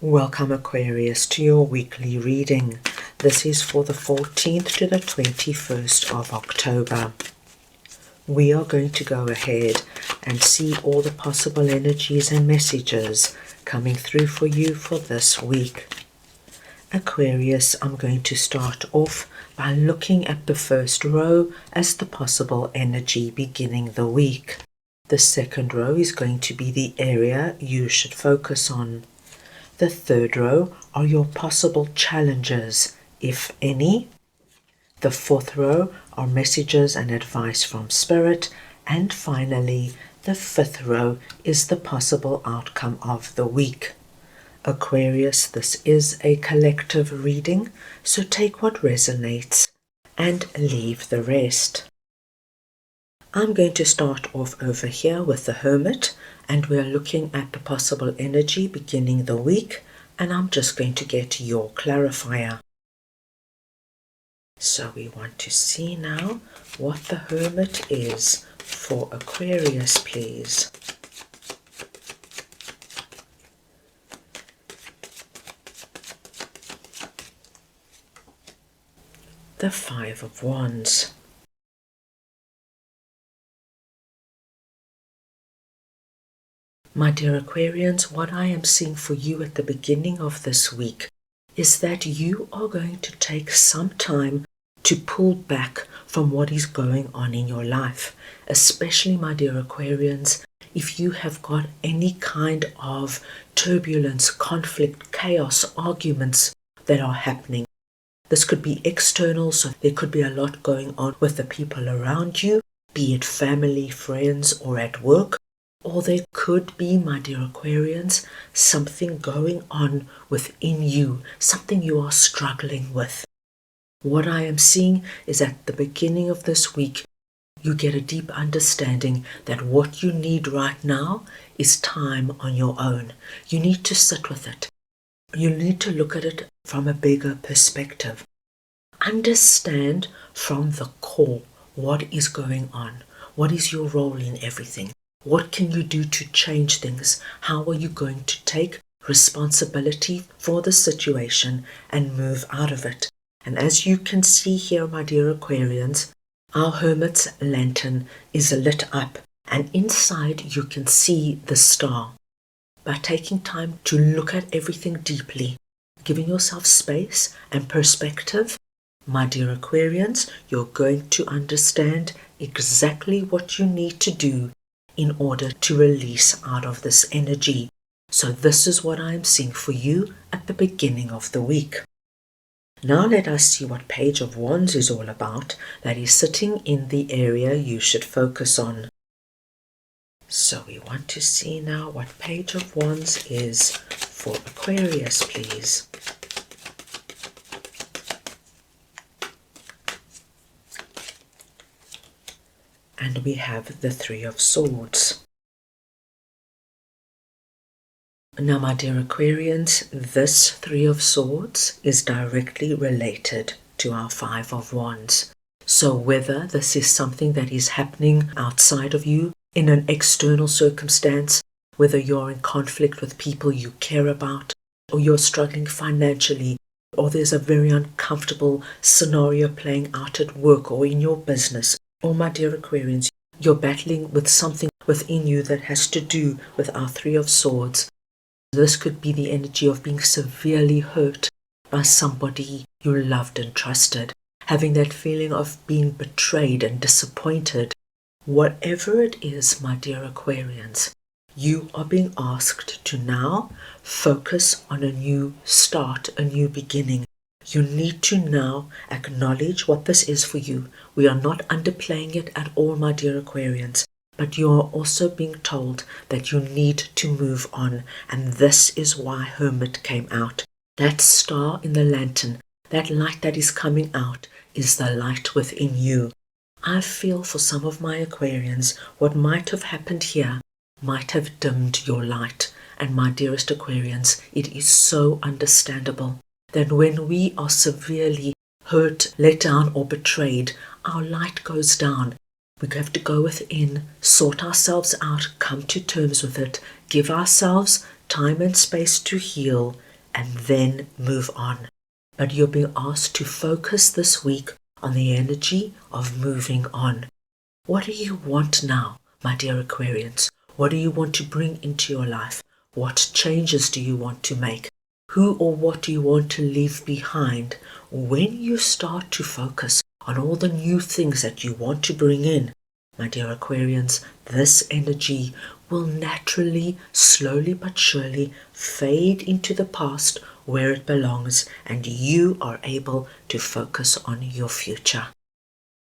Welcome Aquarius to your weekly reading. This is for the 14th to the 21st of October. We are going to go ahead and see all the possible energies and messages coming through for you for this week. Aquarius, I'm going to start off by looking at the first row as the possible energy beginning the week. The second row is going to be the area you should focus on. The third row are your possible challenges, if any. The fourth row are messages and advice from Spirit. And finally, the fifth row is the possible outcome of the week. Aquarius, this is a collective reading, so take what resonates and leave the rest. I'm going to start off over here with the Hermit, and we're looking at the possible energy beginning the week, and I'm just going to get your clarifier. So we want to see now what the Hermit is for Aquarius, please. The Five of Wands. My dear Aquarians, what I am seeing for you at the beginning of this week is that you are going to take some time to pull back from what is going on in your life, especially, my dear Aquarians, if you have got any kind of turbulence, conflict, chaos, arguments that are happening. This could be external, so there could be a lot going on with the people around you, be it family, friends, or at work. Or there could be, my dear Aquarians, something going on within you, something you are struggling with. What I am seeing is at the beginning of this week, you get a deep understanding that what you need right now is time on your own. You need to sit with it. You need to look at it from a bigger perspective. Understand from the core what is going on. What is your role in everything? What can you do to change things? How are you going to take responsibility for the situation and move out of it? And as you can see here, my dear Aquarians, our Hermit's lantern is lit up, and inside you can see the star. By taking time to look at everything deeply, giving yourself space and perspective, my dear Aquarians, you're going to understand exactly what you need to do in order to release out of this energy. So this is what I am seeing for you at the beginning of the week. Now let us see what Page of Wands is all about, that is sitting in the area you should focus on. So we want to see now what Page of Wands is for Aquarius, please. And we have the Three of Swords. Now, my dear Aquarians, this Three of Swords is directly related to our Five of Wands. So whether this is something that is happening outside of you in an external circumstance, whether you're in conflict with people you care about, or you're struggling financially, or there's a very uncomfortable scenario playing out at work or in your business, or my dear Aquarians, you're battling with something within you that has to do with our Three of Swords. This could be the energy of being severely hurt by somebody you loved and trusted, having that feeling of being betrayed and disappointed. Whatever it is, my dear Aquarians, you are being asked to now focus on a new start, a new beginning. You need to now acknowledge what this is for you. We are not underplaying it at all, my dear Aquarians, but you are also being told that you need to move on, and this is why Hermit came out. That star in the lantern, that light that is coming out, is the light within you. I feel for some of my Aquarians, what might have happened here might have dimmed your light, and my dearest Aquarians, it is so understandable that when we are severely hurt, let down, or betrayed, our light goes down. We have to go within, sort ourselves out, come to terms with it, give ourselves time and space to heal, and then move on. But you're being asked to focus this week on the energy of moving on. What do you want now, my dear Aquarians? What do you want to bring into your life? What changes do you want to make? Who or what do you want to leave behind? When you start to focus on all the new things that you want to bring in, my dear Aquarians, this energy will naturally, slowly but surely fade into the past where it belongs, and you are able to focus on your future.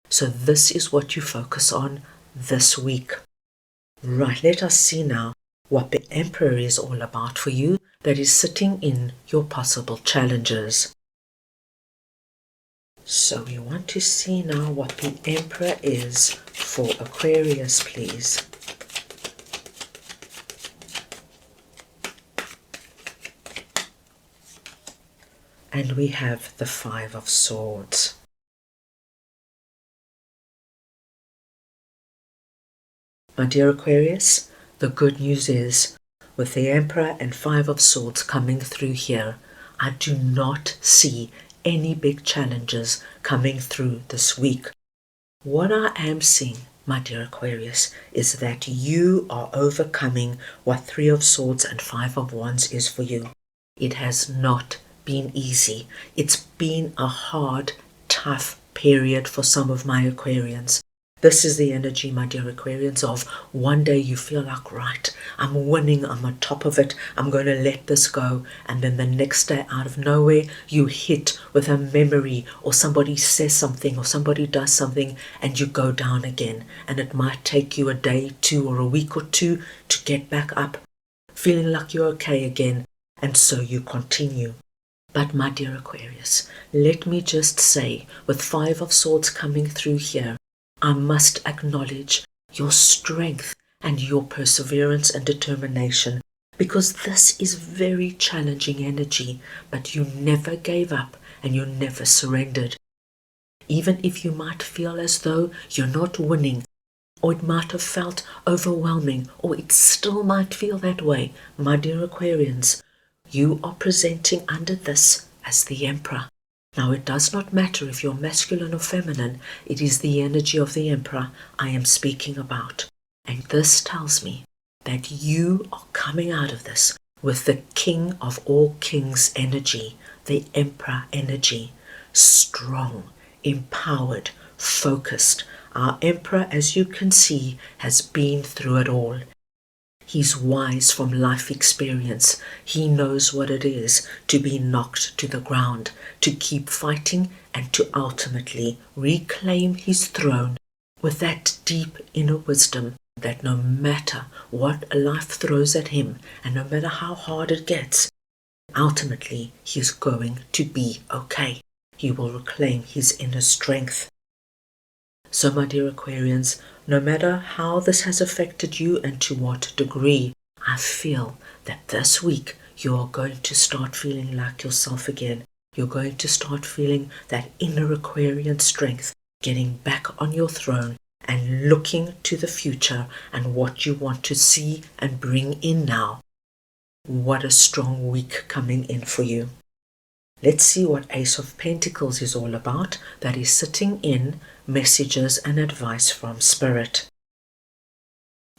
So this is what you focus on this week. Right, let us see now what the Emperor is all about for you that is sitting in your possible challenges. So we want to see now what the Emperor is for Aquarius, please. And we have the Five of Swords. My dear Aquarius, the good news is, with the Emperor and Five of Swords coming through here, I do not see any big challenges coming through this week. What I am seeing, my dear Aquarius, is that you are overcoming what Three of Swords and Five of Wands is for you. It has not been easy. It's been a hard, tough period for some of my Aquarians. This is the energy, my dear Aquarians, of one day you feel like, right, I'm winning, I'm on top of it, I'm going to let this go. And then the next day, out of nowhere, you hit with a memory, or somebody says something, or somebody does something, and you go down again. And it might take you a day, two, or a week or two to get back up, feeling like you're okay again. And so you continue. But my dear Aquarius, let me just say, with Five of Swords coming through here, I must acknowledge your strength and your perseverance and determination, because this is very challenging energy, but you never gave up and you never surrendered. Even if you might feel as though you're not winning, or it might have felt overwhelming, or it still might feel that way, my dear Aquarians, you are presenting under this as the Emperor. Now, it does not matter if you're masculine or feminine, it is the energy of the Emperor I am speaking about. And this tells me that you are coming out of this with the King of all Kings energy, the Emperor energy, strong, empowered, focused. Our Emperor, as you can see, has been through it all. He's wise from life experience. He knows what it is to be knocked to the ground, to keep fighting, and to ultimately reclaim his throne with that deep inner wisdom that no matter what life throws at him, and no matter how hard it gets, ultimately he's going to be okay. He will reclaim his inner strength. So, my dear Aquarians, no matter how this has affected you and to what degree, I feel that this week you are going to start feeling like yourself again. You're going to start feeling that inner Aquarian strength, getting back on your throne and looking to the future and what you want to see and bring in now. What a strong week coming in for you. Let's see what Ace of Pentacles is all about, that is sitting in messages and advice from Spirit.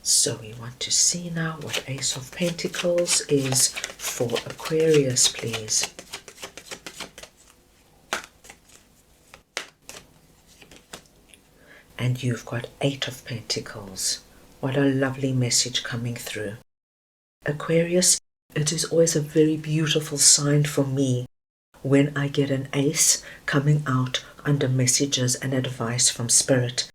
So we want to see now what Ace of Pentacles is for Aquarius, please. And you've got Eight of Pentacles. What a lovely message coming through. Aquarius, it is always a very beautiful sign for me when I get an ace coming out under messages and advice from Spirit,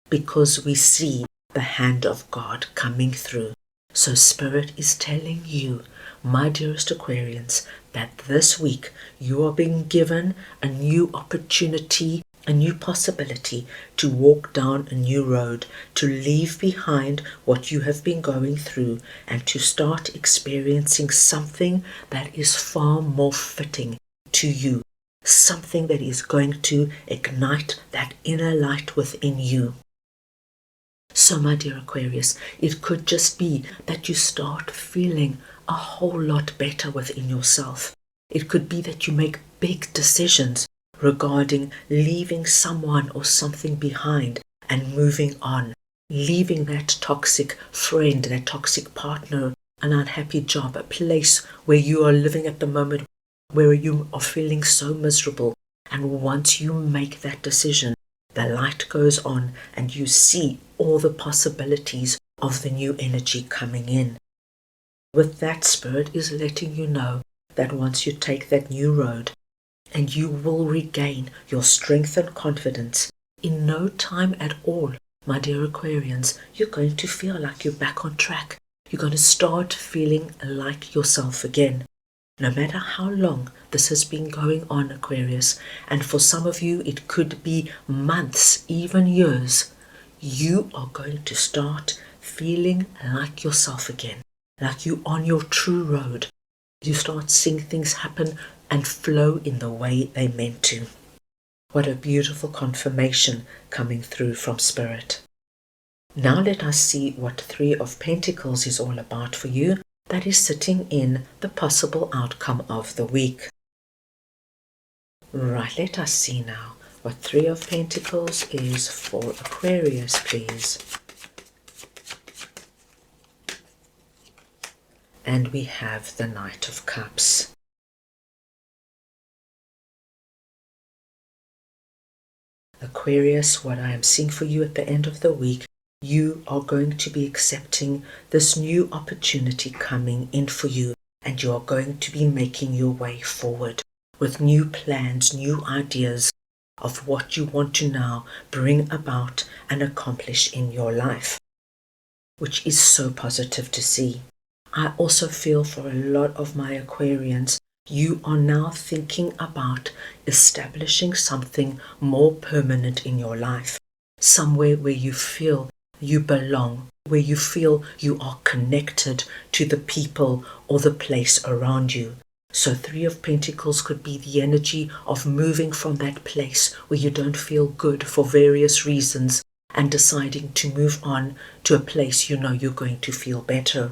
because we see the hand of God coming through. So Spirit is telling you, my dearest Aquarians, that this week you are being given a new opportunity, a new possibility to walk down a new road, to leave behind what you have been going through and to start experiencing something that is far more fitting to you, something that is going to ignite that inner light within you. So, my dear Aquarius, it could just be that you start feeling a whole lot better within yourself. It could be that you make big decisions regarding leaving someone or something behind and moving on, leaving that toxic friend, that toxic partner, an unhappy job, a place where you are living at the moment where you are feeling so miserable. And once you make that decision, the light goes on and you see all the possibilities of the new energy coming in. With that, Spirit is letting you know that once you take that new road, and you will regain your strength and confidence in no time at all, my dear Aquarians, you're going to feel like you're back on track. You're going to start feeling like yourself again. No matter how long this has been going on, Aquarius, and for some of you it could be months, even years, you are going to start feeling like yourself again, like you're on your true road. You start seeing things happen and flow in the way they meant to. What a beautiful confirmation coming through from Spirit. Now let us see what Three of Pentacles is all about for you. That is sitting in the possible outcome of the week. Right, let us see now what Three of Pentacles is for Aquarius, please. And we have the Knight of Cups. Aquarius, what I am seeing for you at the end of the week, you are going to be accepting this new opportunity coming in for you, and you are going to be making your way forward with new plans, new ideas of what you want to now bring about and accomplish in your life, which is so positive to see. I also feel for a lot of my Aquarians, you are now thinking about establishing something more permanent in your life, somewhere where you feel you belong, where you feel you are connected to the people or the place around you. So Three of Pentacles could be the energy of moving from that place where you don't feel good for various reasons and deciding to move on to a place you know you're going to feel better.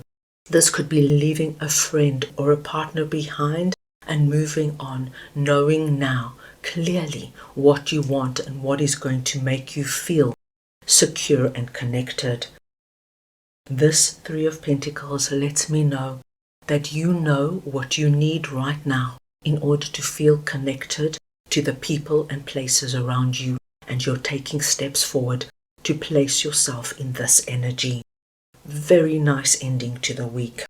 This could be leaving a friend or a partner behind and moving on, knowing now clearly what you want and what is going to make you feel secure and connected. This Three of Pentacles lets me know that you know what you need right now in order to feel connected to the people and places around you, and you're taking steps forward to place yourself in this energy. Very nice ending to the week.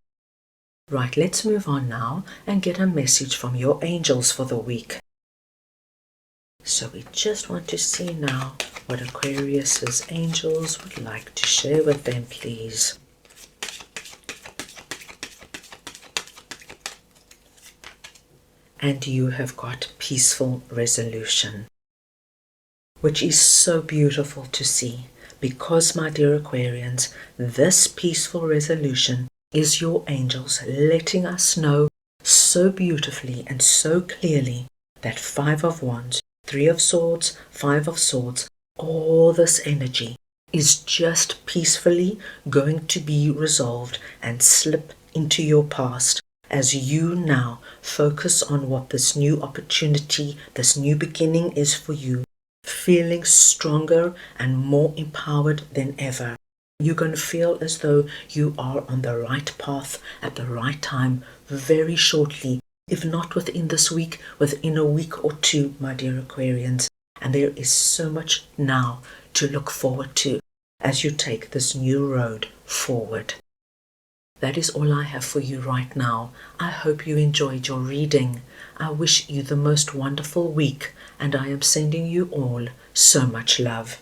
Right, let's move on now and get a message from your angels for the week. So we just want to see now what Aquarius's angels would like to share with them, please. And you have got peaceful resolution, which is so beautiful to see, because, my dear Aquarians, this peaceful resolution is your angels letting us know so beautifully and so clearly that Five of Wands, Three of Swords, Five of Swords, all this energy is just peacefully going to be resolved and slip into your past as you now focus on what this new opportunity, this new beginning is for you, feeling stronger and more empowered than ever. You're going to feel as though you are on the right path at the right time very shortly, if not within this week, within a week or two, my dear Aquarians. And there is so much now to look forward to as you take this new road forward. That is all I have for you right now. I hope you enjoyed your reading. I wish you the most wonderful week, and I am sending you all so much love.